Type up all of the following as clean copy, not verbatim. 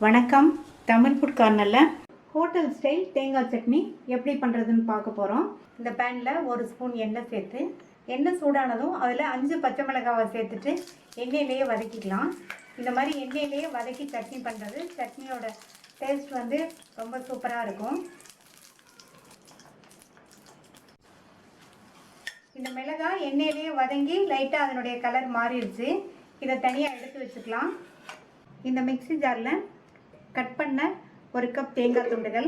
வணக்கம். தமிழ் ஃபுட் கார்னரில் hotel style தேங்காய் சட்னி எப்படி பண்ணுறதுன்னு பார்க்க போகிறோம். இந்த பேனில் ஒரு ஸ்பூன் எண்ணெய் சேர்த்து, எண்ணெய் சூடானதும் அதில் 5 பச்சை மிளகாவை சேர்த்துட்டு எண்ணெயிலேயே வதக்கிக்கலாம். இந்த மாதிரி எண்ணெயிலேயே வதக்கி சட்னி பண்ணுறது சட்னியோட டேஸ்ட் வந்து ரொம்ப சூப்பராக இருக்கும். இந்த மிளகாய் எண்ணெயிலேயே வதங்கி லைட்டாக அதனுடைய கலர் மாறிடுச்சு. இதை தனியாக எடுத்து வச்சுக்கலாம். இந்த மிக்ஸி ஜாரில் கட் பண்ண 1 கப் தேங்காய் துண்டுகள்,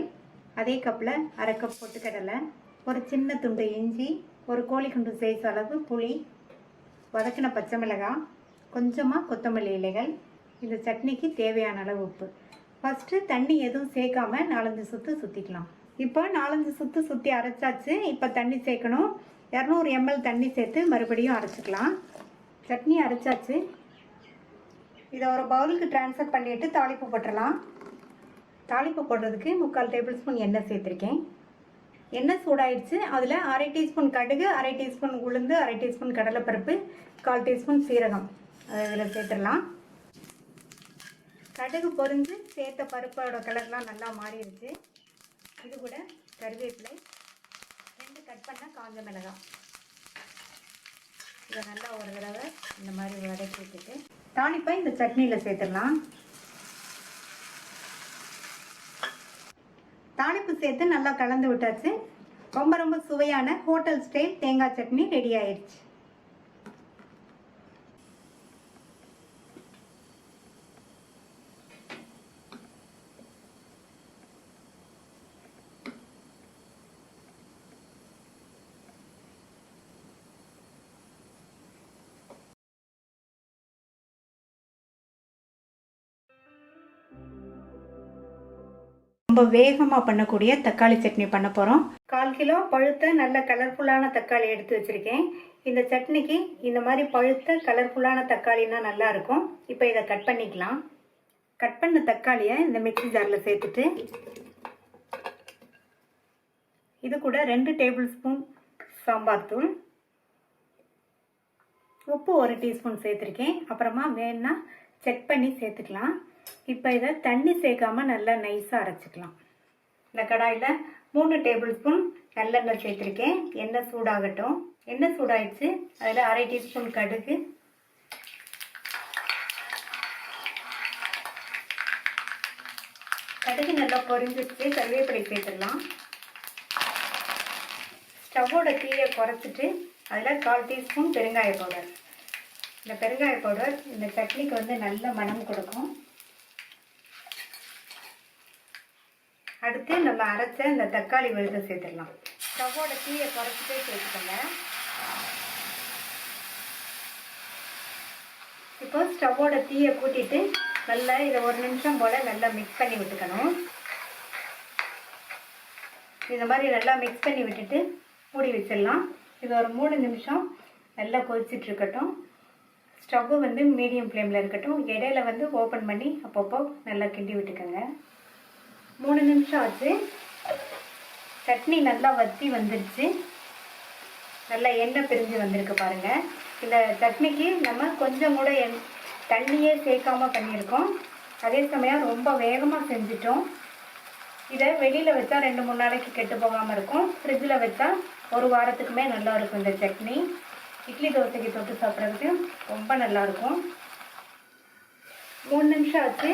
அதே கப்பில் 1/2 கப் பொட்டுக்கடலை, ஒரு சின்ன துண்டு இஞ்சி, ஒரு கோழிக்குண்டு சைஸ் அளவு புளி, வதக்கின பச்சை மிளகாய், கொஞ்சமாக கொத்தமல்லி இலைகள், இந்த சட்னிக்கு தேவையான அளவு உப்பு. ஃபஸ்ட்டு தண்ணி எதுவும் சேர்க்காம 4-5 சுற்று சுற்றிக்கலாம். இப்போ 4-5 சுற்று சுற்றி அரைச்சாச்சு. இப்போ தண்ணி சேர்க்கணும். 200 ml தண்ணி சேர்த்து மறுபடியும் அரைச்சிக்கலாம். சட்னி அரைச்சாச்சு. இதை ஒரு பவுலுக்கு ட்ரான்ஸ்ஃபர் பண்ணிவிட்டு தாளிப்பு போட்டுடலாம். தாளிப்பு போடுறதுக்கு 3/4 டேபிள் ஸ்பூன் எண்ணெய் சேர்த்துருக்கேன். எண்ணெய் சூடாயிடுச்சு. அதில் 1/2 டீஸ்பூன் கடுகு, 1/2 டீஸ்பூன் உளுந்து, 1/2 டீஸ்பூன் கடலைப்பருப்பு, 1/4 டீஸ்பூன் சீரகம் அதை இதில் சேர்த்துடலாம். கடுகு பொரிஞ்சு சேர்த்த பருப்போட கலர்லாம் நல்லா மாறிடுச்சு. இது கூட கருவேப்பிலை, 2 கட் பண்ண காஞ்ச மிளகாய், இதை நல்லா ஒரு தடவை இந்த மாதிரி வதக்கி வச்சுட்டு தாளிப்பை இந்த சட்னியில் சேர்த்துடலாம். தாளிப்பு சேர்த்து நல்லா கலந்து விட்டாச்சு. ரொம்ப சுவையான ஹோட்டல் ஸ்டைல் தேங்காய் சட்னி ரெடி ஆயிடுச்சு. ரொம்ப வேகமாக பண்ணக்கூடிய தக்காளி சட்னி பண்ண போகிறோம். 1/4 கிலோ பழுத்த நல்ல கலர்ஃபுல்லான தக்காளி எடுத்து வச்சுருக்கேன். இந்த சட்னிக்கு இந்த மாதிரி பழுத்த கலர்ஃபுல்லான தக்காளினா நல்லாயிருக்கும். இப்போ இதை கட் பண்ணிக்கலாம். கட் பண்ண தக்காளியை இந்த மிக்ஸி ஜாரில் சேர்த்துட்டு இது கூட 2 டேபிள் ஸ்பூன் சாம்பார் தூள், உப்பு 1 டீஸ்பூன் சேர்த்துருக்கேன். அப்புறமா வேணுன்னா செக் பண்ணி சேர்த்துக்கலாம். இப்போ இதை தண்ணி சேர்க்காம நல்லா நைஸாக அரைச்சிக்கலாம். இந்த கடாயில் 3 டேபிள் ஸ்பூன் நல்லெண்ணெய் சேர்த்துருக்கேன். எண்ணெய் சூடாகட்டும். எண்ணெய் சூடாயிடுச்சு. அதில் 1/2 டீஸ்பூன் கடுகு, கடுகு நல்லா பொரிஞ்சிடுச்சு. கருவேப்பிலை சேர்த்துடலாம். ஸ்டவ்வோட தீயை குறைச்சிட்டு அதில் 1/4 டீஸ்பூன் பெருங்காய பவுடர். இந்த பெருங்காய பவுடர் இந்த சட்னிக்கு வந்து நல்ல மணம் கொடுக்கும். அடுத்து நம்ம அரைச்ச இந்த தக்காளி விழுத சேர்த்துடலாம். ஸ்டவ்வோட தீயை குறைச்சிட்டே சேர்த்துக்கோங்க. இப்போ ஸ்டவ்வோட தீயை கூட்டிட்டு நல்லா இதை 1 நிமிஷம் போல் நல்லா மிக்ஸ் பண்ணி விட்டுக்கணும். இந்த மாதிரி நல்லா மிக்ஸ் பண்ணி விட்டுட்டு மூடி வச்சிடலாம். இது ஒரு 3 நிமிஷம் நல்லா கொதிச்சுட்டு இருக்கட்டும். ஸ்டவ்வு வந்து மீடியம் ஃப்ளேமில் இருக்கட்டும். இடையில வந்து ஓப்பன் பண்ணி அப்பப்போ நல்லா கிண்டி விட்டுக்கோங்க. 3 நிமிஷம் ஆச்சு. சட்னி நல்லா வத்தி வந்துடுச்சு. நல்லா எண்ணெய் பிரிஞ்சு வந்திருக்கு பாருங்கள். இந்த சட்னிக்கு நம்ம கொஞ்சம் கூட தண்ணியே சேர்க்காம பண்ணியிருக்கோம். அதே சமயம் ரொம்ப வேகமாக செஞ்சிட்டோம். இதை வெளியில் வச்சா 2-3 நாளைக்கு கெட்டு போகாமல் இருக்கும். ஃப்ரிட்ஜில் வச்சா 1 வாரத்துக்குமே நல்லா இருக்கும். இந்த சட்னி இட்லி தோசைக்கு தொட்டு சாப்பிட்றதுக்கு ரொம்ப நல்லாயிருக்கும். 3 நிமிஷம் ஆச்சு.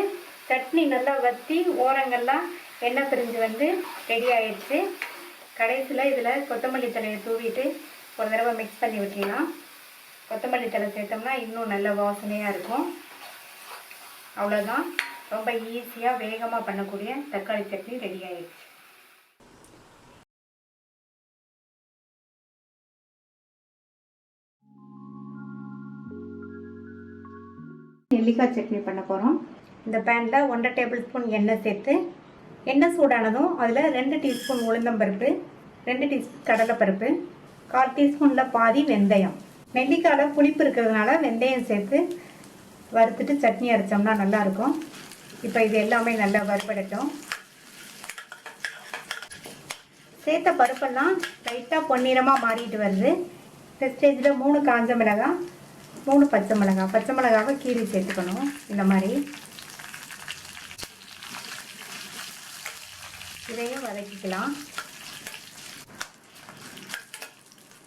சட்னி நல்லா வற்றி ஓரங்கள்லாம் எண்ணெய் பிரிஞ்சு வந்து ரெடி ஆயிடுச்சு. கடைசியில் இதில் கொத்தமல்லி தழையை தூவிட்டு ஒரு தடவை மிக்ஸ் பண்ணி விட்டுடலாம். கொத்தமல்லி தழை சேர்த்தோம்னா இன்னும் நல்ல வாசனையாக இருக்கும். அவ்வளோதான். ரொம்ப ஈஸியாக வேகமாக பண்ணக்கூடிய தக்காளி சட்னி ரெடி ஆயிடுச்சு. நெல்லிக்காய் சட்னி பண்ண போகிறோம். இந்த பேனில் 1/2 டேபிள் ஸ்பூன் எண்ணெய் சேர்த்து, எண்ணெய் சூடானதும் அதில் 2 டீஸ்பூன் உளுந்தம்பருப்பு, 2 டீஸ்பூன் கடலைப்பருப்பு, 1/4 டீஸ்பூனில் பாதி வெந்தயம். நெல்லிக்காயில் புளிப்பு இருக்கிறதுனால வெந்தயம் சேர்த்து வறுத்துட்டு சட்னி அரைச்சோம்னா நல்லாயிருக்கும். இப்போ இது எல்லாமே நல்லா வறுபடட்டும். சேர்த்த பருப்பெல்லாம் லைட்டாக பொன்னிறமாக மாறிட்டு வருது. இந்த ஸ்டேஜில் 3 காஞ்ச மிளகாய், 3 பச்சை மிளகாய். பச்சை மிளகாவை கீரி சேர்த்துக்கணும். இந்த மாதிரி வதக்கிக்கலாம்.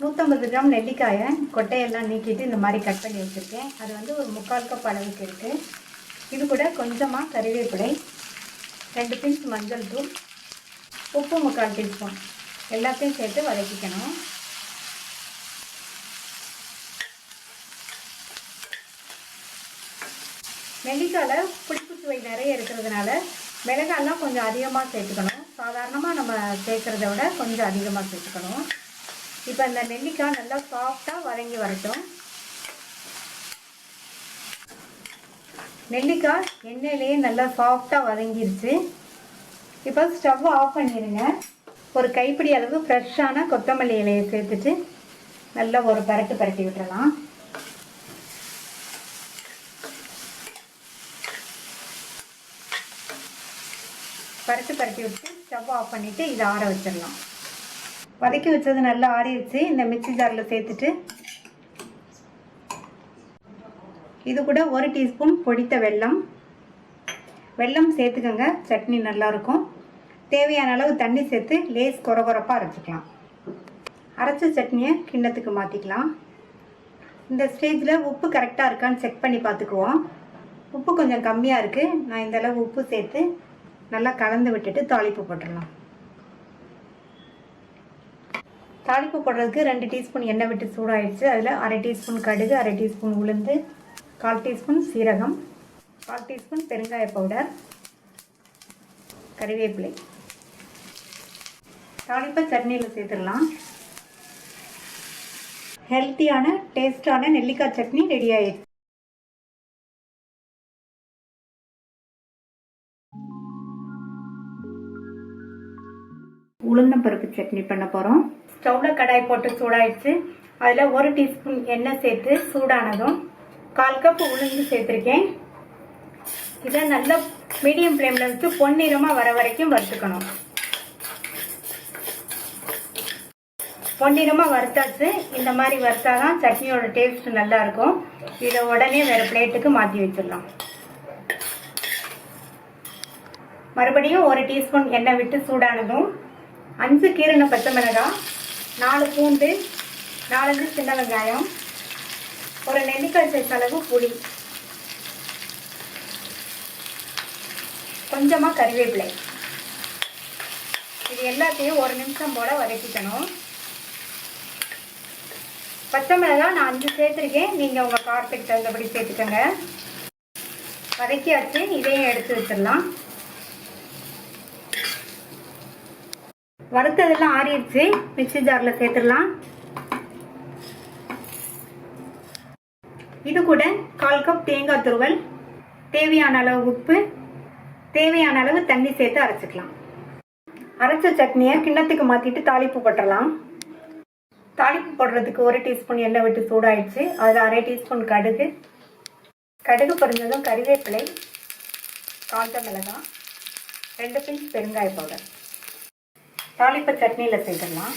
150 கிராம் நெல்லிக்காயை கொட்டையெல்லாம் நீக்கிட்டு இந்த மாதிரி கட் பண்ணி வச்சுருக்கேன். அது வந்து ஒரு 3/4 கப் அளவுக்கு இருக்குது. இது கூட கொஞ்சமாக கறிவேப்பிலை, 2 பிஞ்ச் மஞ்சள் தூள், உப்பு 3/4 டீஸ்பூன் எல்லாத்தையும் சேர்த்து வதக்கிக்கணும். நெல்லிக்காயில் புளிப்பு சுவை நிறைய இருக்கிறதுனால மிளகாயெல்லாம் கொஞ்சம் அதிகமாக சேர்த்துக்கணும். சாதாரணமாக நம்ம சேர்க்குறத விட கொஞ்சம் அதிகமாக சேர்த்துக்கணும். இப்போ இந்த நெல்லிக்காய் நல்லா சாஃப்டாக வதங்கி வரட்டும். நெல்லிக்காய் எண்ணெயிலேயே நல்லா சாஃப்டாக வதங்கிருச்சு. இப்போ ஸ்டவ் ஆஃப் பண்ணிடுங்க. ஒரு கைப்பிடி அளவு ஃப்ரெஷ்ஷான கொத்தமல்லி இலையை சேர்த்துட்டு நல்லா ஒரு பரட்டி விட்டுறலாம். பரட்டி விட்டு ஸ்டவ் ஆஃப் பண்ணிவிட்டு இதை ஆற வச்சிடலாம். வதக்கி வச்சது நல்லா ஆறிடுச்சு. இந்த மிக்ஸி ஜாரில் சேர்த்துட்டு இது கூட 1 டீஸ்பூன் பொடித்த வெல்லம் சேர்த்துக்கோங்க. சட்னி நல்லாயிருக்கும். தேவையான அளவு தண்ணி சேர்த்து லேஸ் கொரகொரப்பாக அரைச்சிக்கலாம். அரைச்ச சட்னியை கிண்ணத்துக்கு மாற்றிக்கலாம். இந்த ஸ்டேஜில் உப்பு கரெக்டாக இருக்கான்னு செக் பண்ணி பார்த்துக்குவோம். உப்பு கொஞ்சம் கம்மியாக இருக்குது. நான் இந்தளவு உப்பு சேர்த்து நல்லா கலந்து விட்டுட்டு தாளிப்பு போட்டுடலாம். தாளிப்பு போடுறதுக்கு 2 டீஸ்பூன் எண்ணெய் விட்டு சூடாயிடுச்சு. அதில் 1/2 டீஸ்பூன் கடுகு, 1/2 டீஸ்பூன் உளுந்து, 1/4 டீஸ்பூன் சீரகம், 1/4 டீஸ்பூன் பெருங்காய பவுடர், கறிவேப்பிலை. தாளிப்பை சட்னியில் சேர்த்துடலாம். ஹெல்த்தியான டேஸ்டான நெல்லிக்காய் சட்னி ரெடி ஆயிடுச்சு. உளுந்தம்பருப்பு சட்னி பண்ண போகிறோம். ஸ்டவ்வில் கடாய் போட்டு சூடாயிடுச்சு. அதில் 1 டீஸ்பூன் எண்ணெய் சேர்த்து சூடானதும் 1/4 கப் உளுந்து சேர்த்துருக்கேன். இதை நல்லா மீடியம் ஃப்ளேமில் வச்சு பொன்னிறமாக வர வரைக்கும் வறுத்துக்கணும். பொன்னிறமாக வறுத்தாச்சு. இந்த மாதிரி வறுத்தாதான் சட்னியோட டேஸ்ட் நல்லா இருக்கும். இதை உடனே வேறு பிளேட்டுக்கு மாற்றி வச்சிடலாம். மறுபடியும் 1 டீஸ்பூன் எண்ணெய் விட்டு சூடானதும் 5 கீரன பச்சை மிளகாய், 4 பூண்டு, 4 சின்ன வெங்காயம், ஒரு நெல்லிக்காய் சைஸ் அளவு புளி, கொஞ்சமாக கறிவேப்பிலை. இது எல்லாத்தையும் 1 நிமிஷம் போல் வதக்கிக்கணும். பச்சை மிளகாய் நான் 5 சேர்த்துருக்கேன். நீங்கள் உங்கள் காரத்துக்கு தகுந்தபடி சேர்த்துக்கோங்க. வதக்கியாச்சு. இதையும் எடுத்து வச்சிடலாம். வறுத்ததெல்லாம் ஆறிடுச்சு. மிக்ஸி ஜாரில் சேர்த்துடலாம். இது கூட 1/4 கப் தேங்காய் துருவல், தேவையான அளவு உப்பு, தேவையான அளவு தண்ணி சேர்த்து அரைச்சிக்கலாம். அரைச்ச சட்னியை கிண்ணத்துக்கு மாற்றிட்டு தாளிப்பு போட்டுடலாம். தாளிப்பு போடுறதுக்கு 1 டீஸ்பூன் எண்ணெய் விட்டு சூடாயிடுச்சு. அதில் 1/2 டீஸ்பூன் கடுகு பொரிஞ்சதும் கறிவேப்பிலை, காஞ்ச மிளகாய், 2 பிஞ்ச் பெருங்காய பவுடர். தாளிப்பை சட்னியில் சேர்த்துடலாம்.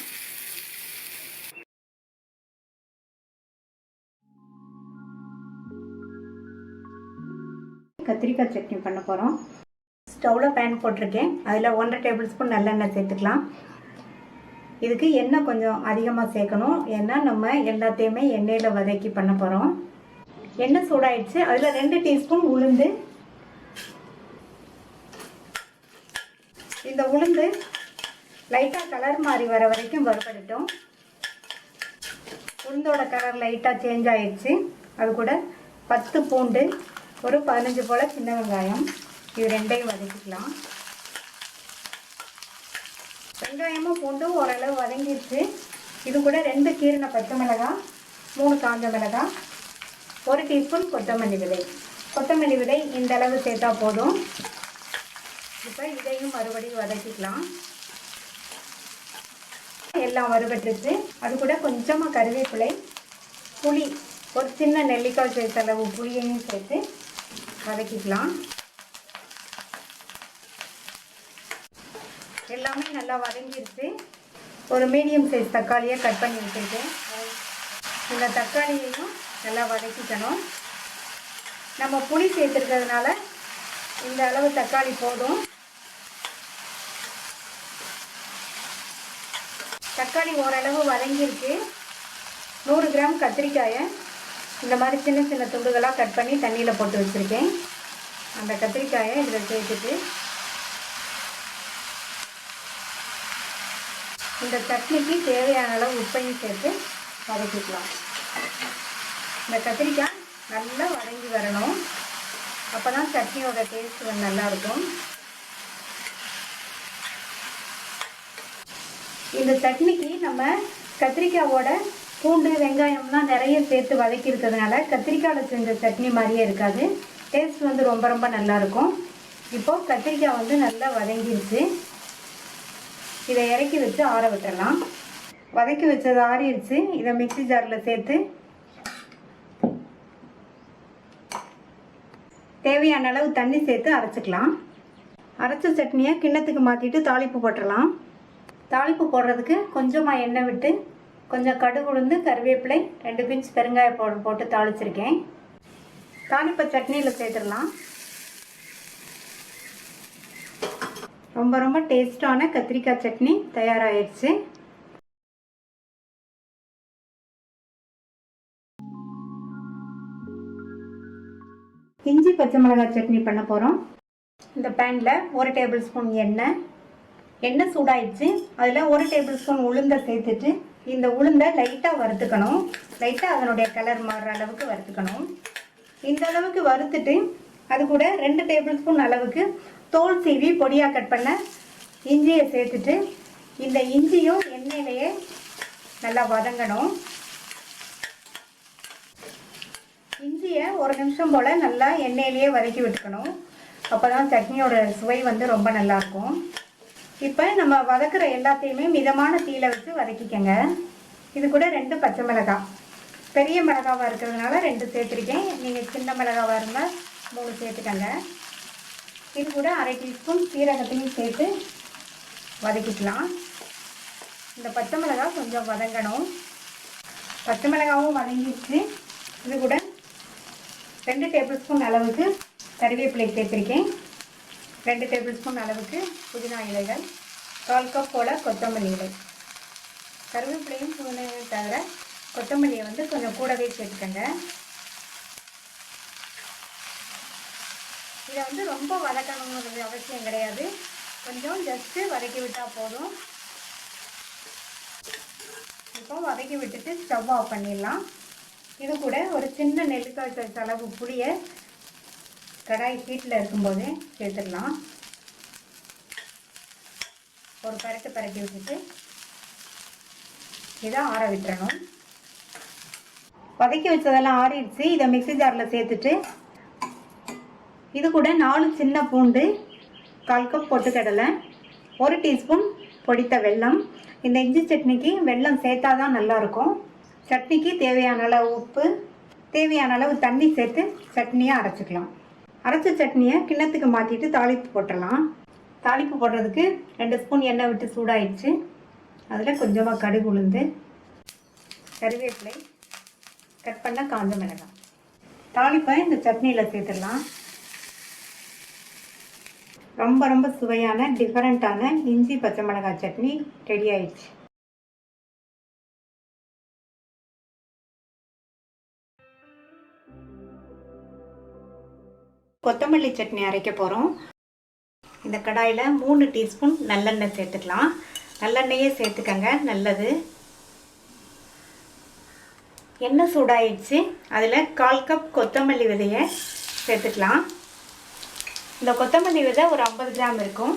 கத்திரிக்காய் சட்னி பண்ண போகிறோம். ஸ்டவ்வில் பேன் போட்டிருக்கேன். அதில் 1/2 டேபிள் ஸ்பூன் நல்லெண்ணெய் சேர்த்துக்கலாம். இதுக்கு எண்ணெய் கொஞ்சம் அதிகமாக சேர்க்கணும். ஏன்னா நம்ம எல்லாத்தையுமே எண்ணெயில் வதக்கி பண்ண போகிறோம். எண்ணெய் சூடாயிடுச்சு. அதில் 2 டீஸ்பூன் உளுந்து. இந்த உளுந்து லைட்டாக கலர் மாறி வர வரைக்கும் வறுபடட்டும். உளுந்தோட கலர் லைட்டாக சேஞ்ச் ஆயிடுச்சு. அது கூட 10 பூண்டு, ஒரு 15 போல் சின்ன வெங்காயம், இது 2ஐயும் வதக்கிக்கலாம். வெங்காயமும் பூண்டும் ஓரளவு வதங்கிடுச்சு. இது கூட 2 கீரன பச்சை மிளகாய், 3 காஞ்ச மிளகாய், 1 டீஸ்பூன் கொத்தமல்லி விதை இந்த அளவு சேர்த்தா போதும். இப்போ இதையும் மறுபடியும் வதக்கிக்கலாம். எல்லாம் வறுபட்டுருச்சு. அது கூட கொஞ்சமாக கறிவேப்பிலை, புளி, ஒரு சின்ன நெல்லிக்காய் சைஸ் அளவு புளியையும் சேர்த்து வதக்கிக்கலாம். எல்லாமே நல்லா வதங்கிடுச்சு. ஒரு மீடியம் சைஸ் தக்காளியை கட் பண்ணி வச்சுருக்கேன். இந்த தக்காளியையும் நல்லா வதக்கிக்கணும். நம்ம புளி சேர்த்துருக்கிறதுனால இந்த அளவு தக்காளி போதும். தக்காளி ஓரளவு வதங்கியிருக்கு. 100 கிராம் கத்திரிக்காயை இந்த மாதிரி சின்ன சின்ன துண்டுகளாக கட் பண்ணி தண்ணியில் போட்டு வச்சுருக்கேன். அந்த கத்திரிக்காயை இதில் சேர்த்துட்டு இந்த சட்னிக்கு தேவையான அளவு உப்பையும் சேர்த்து வதக்கிக்கலாம். இந்த கத்திரிக்காய் நல்லா வதங்கி வரணும். அப்போ தான் சட்னியோட டேஸ்ட் நல்லாயிருக்கும். இந்த சட்னிக்கு நம்ம கத்திரிக்காயோட பூண்டு வெங்காயம்லாம் நிறைய சேர்த்து வதக்கிருக்கிறதுனால கத்திரிக்காயில் செஞ்ச சட்னி மாதிரியே இருக்காது. டேஸ்ட் ரொம்ப ரொம்ப நல்லாயிருக்கும். இப்போது கத்திரிக்காய் நல்லா வதங்கிருச்சு. இதை இறக்கி வச்சு ஆற விட்டுறலாம். வதக்கி வச்சது ஆறிடுச்சு. இதை மிக்ஸி ஜாரில் சேர்த்து தேவையான அளவு தண்ணி சேர்த்து அரைச்சிக்கலாம். அரைச்ச சட்னியை கிண்ணத்துக்கு மாற்றிட்டு தாளிப்பு போட்டுடலாம். தாளிப்பு போடுறதுக்கு கொஞ்சமாக எண்ணெய் விட்டு கொஞ்சம் கடுகு உளுந்து கருவேப்பிலை 2 பிஞ்ச் பெருங்காய பவுடர் போட்டு தாளிச்சிருக்கேன். தாளிப்பை சட்னியில் சேர்த்துடலாம். ரொம்ப ரொம்ப டேஸ்டான கத்திரிக்காய் சட்னி தயாராகிடுச்சு. இஞ்சி பச்சை மிளகாய் சட்னி பண்ண போகிறோம். இந்த பேனில் 1 டேபிள் ஸ்பூன் எண்ணெய் சூடாயிடுச்சு. அதில் 1 டேபிள் ஸ்பூன் உளுந்தை சேர்த்துட்டு இந்த உளுந்தை லைட்டாக வறுத்துக்கணும். லைட்டாக அதனுடைய கலர் மாறுற அளவுக்கு வறுத்துக்கணும். இந்த அளவுக்கு வறுத்துட்டு அது கூட 2 டேபிள் ஸ்பூன் அளவுக்கு தோல் சீவி பொடியாக கட் பண்ண இஞ்சியை சேர்த்துட்டு இந்த இஞ்சியும் எண்ணெயிலேயே நல்லா வதங்கணும். இஞ்சியை 1 நிமிஷம் போல் நல்லா எண்ணெயிலேயே வதக்கி விட்டுக்கணும். அப்போ தான் சட்னியோட சுவை ரொம்ப நல்லாயிருக்கும். இப்போ நம்ம வதக்குற எல்லாத்தையுமே மிதமான தீயில வச்சு வதக்கிக்கங்க. இது கூட 2 பச்சை மிளகாய், பெரிய மிளகாவாக இருக்கிறதுனால 2 சேர்த்துருக்கேன். நீங்கள் சின்ன மிளகாவாக இருந்தால் 3 சேர்த்துக்கங்க. இது கூட 1/2 டீஸ்பூன் சீரகத்தையும் சேர்த்து வதக்கிக்கலாம். இந்த பச்சை மிளகாய் கொஞ்சம் வதங்கணும். பச்சை மிளகாவும் வதங்கிடுச்சு. இது கூட 2 டேபிள் ஸ்பூன் அளவுக்கு கறிவேப்பிலை சேர்த்துருக்கேன். 2 டேபிள் ஸ்பூன் அளவுக்கு புதினா இலைகள், 1/4 கப் போல் கொத்தமல்லி இலை. கருவேப்பிலையும் புதினாவையும் தவிர கொத்தமல்லியை கொஞ்சம் கூடவே சேர்த்துக்கங்க. இதை ரொம்ப வதக்கணுங்கிறது அவசியம் கிடையாது. கொஞ்சம் ஜஸ்ட்டு வதக்கி விட்டால் போதும். இப்போ வதக்கி விட்டுட்டு ஸ்டவ் ஆஃப் பண்ணிடலாம். இது கூட ஒரு சின்ன நெல்லிக்காய் சைஸ் அளவு புளியை கடாய் ஹீட்டில் இருக்கும்போது சேர்த்துடலாம். ஒரு பரட்டி விட்டுட்டு இதை ஆற விட்டுறணும். வதக்கி வச்சதெல்லாம் ஆறிடுச்சு. இதை மிக்ஸி ஜாரில் சேர்த்துட்டு இது கூட 4 சின்ன பூண்டு, 1/4 கப் பொட்டுக்கடலை, 1 டீஸ்பூன் பொடித்த வெல்லம். இந்த இஞ்சி சட்னிக்கு வெல்லம் சேர்த்தா தான் நல்லாயிருக்கும். சட்னிக்கு தேவையான அளவு உப்பு, தேவையான அளவு தண்ணி சேர்த்து சட்னியை அரைச்சிக்கலாம். அரைச்ச சட்னியை கிண்ணத்துக்கு மாற்றிட்டு தாளிப்பு போட்டுடலாம். தாளிப்பு போடுறதுக்கு 2 ஸ்பூன் எண்ணெய் விட்டு சூடாயிடுச்சு. அதில் கொஞ்சமாக கடுகு உளுந்து, கறிவேப்பிலை, கட் பண்ண காஞ்ச மிளகாய். தாளிப்பை இந்த சட்னியில் சேர்த்துடலாம். ரொம்ப ரொம்ப சுவையான டிஃபரெண்ட்டான இஞ்சி பச்சை மிளகாய் சட்னி ரெடி ஆயிடுச்சு. கொத்தமல்லி சட்னி அரைக்க போகிறோம். இந்த கடாயில் 3 டீஸ்பூன் நல்லெண்ணெய் சேர்த்துக்கலாம். நல்லெண்ணெயே சேர்த்துக்கங்க, நல்லது. எண்ணெய் சூடாயிடுச்சு. அதில் 1/4 கப் கொத்தமல்லி விதையை சேர்த்துக்கலாம். இந்த கொத்தமல்லி விதை ஒரு 50 கிராம் இருக்கும்.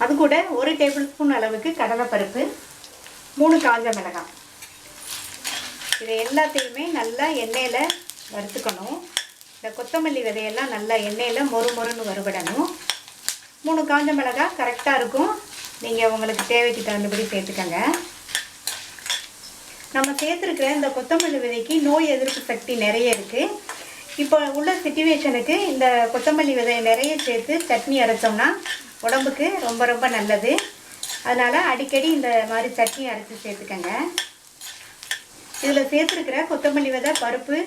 அது கூட 1 டேபிள் ஸ்பூன் அளவுக்கு கடலைப்பருப்பு, 3 காஞ்ச மிளகாய். இதை எல்லாத்தையுமே நல்லா எண்ணெயில் வறுத்துக்கணும். இந்த கொத்தமல்லி விதையெல்லாம் நல்லா எண்ணெயில் மொறுன்னு வறுபடணும். 3 காஞ்ச மிளகாய் கரெக்டாக இருக்கும். நீங்கள் உங்களுக்கு தேவைக்கு தகுந்தபடி சேர்த்துக்கங்க. நம்ம சேர்த்துருக்கிற இந்த கொத்தமல்லி விதைக்கு நோய் எதிர்ப்பு சக்தி நிறைய இருக்குது. இப்போ உள்ள சிச்சுவேஷனுக்கு இந்த கொத்தமல்லி விதையை நிறைய சேர்த்து சட்னி அரைச்சோம்னா உடம்புக்கு ரொம்ப ரொம்ப நல்லது. அதனால் அடிக்கடி இந்த மாதிரி சட்னி அரைச்சி சேர்த்துக்கங்க. இதில் சேர்த்துருக்கிற கொத்தமல்லி விதை, பருப்பு,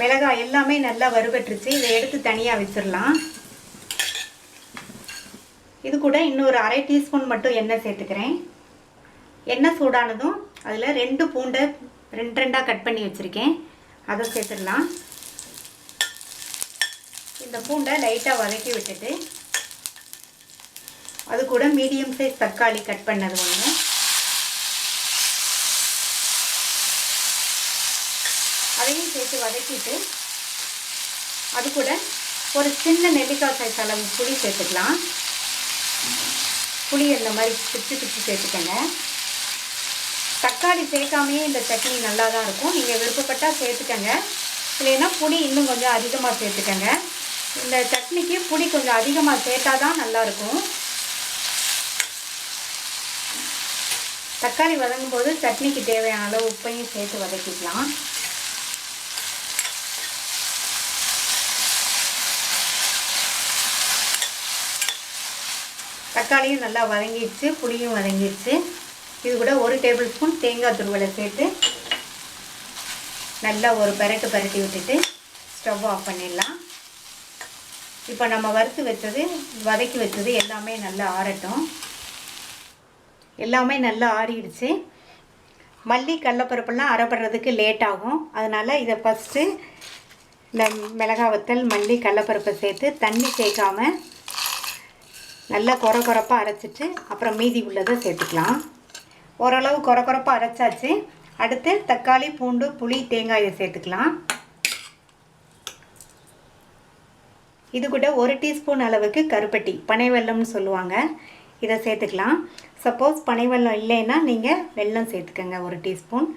மிளகாய் எல்லாமே நல்லா வறுபட்டுருச்சு. இதை எடுத்து தனியாக வச்சிடலாம். இது கூட இன்னொரு 1/2 டீஸ்பூன் மட்டும் எண்ணெய் சேர்த்துக்கிறேன். எண்ணெய் சூடானதும் அதில் 2 பூண்டை 2 கட் பண்ணி வச்சுருக்கேன், அதை சேர்த்துடலாம். இந்த பூண்டை லைட்டாக வதக்கி விட்டுட்டு அது கூட மீடியம் சைஸ் தக்காளி கட் பண்ணது ஒன்று, அதையும் சேர்த்து வதக்கிட்டு அது கூட ஒரு சின்ன நெல்லிக்காய் சைஸ் அளவு புளி சேர்த்துக்கலாம். புளி இந்த மாதிரி பிச்சு சேர்த்துக்கங்க. தக்காளி சேர்க்காமையே இந்த சட்னி நல்லா தான் இருக்கும். நீங்கள் விருப்பப்பட்டால் சேர்த்துக்கங்க, இல்லைன்னா புளி இன்னும் கொஞ்சம் அதிகமாக சேர்த்துக்கங்க. இந்த சட்னிக்கு புளி கொஞ்சம் அதிகமாக சேர்த்தா தான் நல்லாயிருக்கும். தக்காளி வதங்கும் போது சட்னிக்கு தேவையான அளவு உப்பையும் சேர்த்து வதக்கிக்கலாம். தக்காளியும் நல்லா வதங்கிடுச்சு, புளியும் வதங்கிடுச்சு. இது கூட 1 டேபிள் ஸ்பூன் தேங்காய் துருவலை சேர்த்து நல்லா ஒரு பரட்டி விட்டுட்டு ஸ்டவ் ஆஃப் பண்ணிடலாம். இப்போ நம்ம வதக்கி வச்சது எல்லாமே நல்லா ஆறட்டும். எல்லாமே நல்லா ஆறிடுச்சு. மல்லி கடலைப்பருப்பெல்லாம் அரைப்படுறதுக்கு லேட் ஆகும், அதனால் இதை ஃபஸ்ட்டு இந்த மிளகாய் வத்தல் மல்லி கடலைப்பருப்பை சேர்த்து தண்ணி சேர்க்காம நல்லா கொரப்பாக அரைச்சிட்டு அப்புறம் மீதி உள்ளதை சேர்த்துக்கலாம். ஓரளவு கொரப்பாக அரைச்சாச்சு. அடுத்து தக்காளி பூண்டு புளி தேங்காயை சேர்த்துக்கலாம். இது கூட 1 டீஸ்பூன் அளவுக்கு கருப்பட்டி, பனை வெல்லம்னு சொல்லுவாங்க, இதை சேர்த்துக்கலாம். சப்போஸ் பனை வெல்லம் இல்லைன்னா நீங்கள் வெல்லம் சேர்த்துக்கங்க 1 டீஸ்பூன்.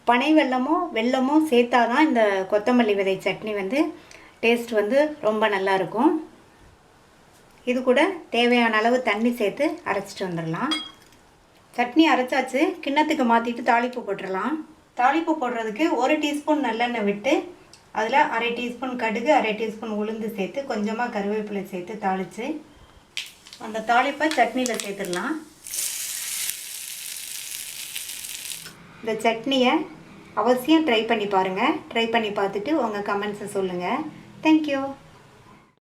பனை வெல்லமோ சேர்த்தா தான் இந்த கொத்தமல்லி விதை சட்னி டேஸ்ட் ரொம்ப நல்லாயிருக்கும். இது கூட தேவையான அளவு தண்ணி சேர்த்து அரைச்சிட்டு வந்துடலாம். சட்னி அரைச்சாச்சு, கிண்ணத்துக்கு மாற்றிட்டு தாளிப்பு போட்டுடலாம். தாளிப்பு போடுறதுக்கு 1 டீஸ்பூன் நல்லெண்ணெய் விட்டு அதில் 1/2 டீஸ்பூன் கடுகு 1/2 டீஸ்பூன் உளுந்து சேர்த்து கொஞ்சமாக கருவேப்பிலை சேர்த்து தாளித்து அந்த தாளிப்பை சட்னியில் சேர்த்துடலாம். இந்த சட்னியை அவசியம் ட்ரை பண்ணி பாருங்கள். ட்ரை பண்ணி பார்த்துட்டு உங்கள் கமெண்ட்ஸை சொல்லுங்கள். தேங்க்யூ.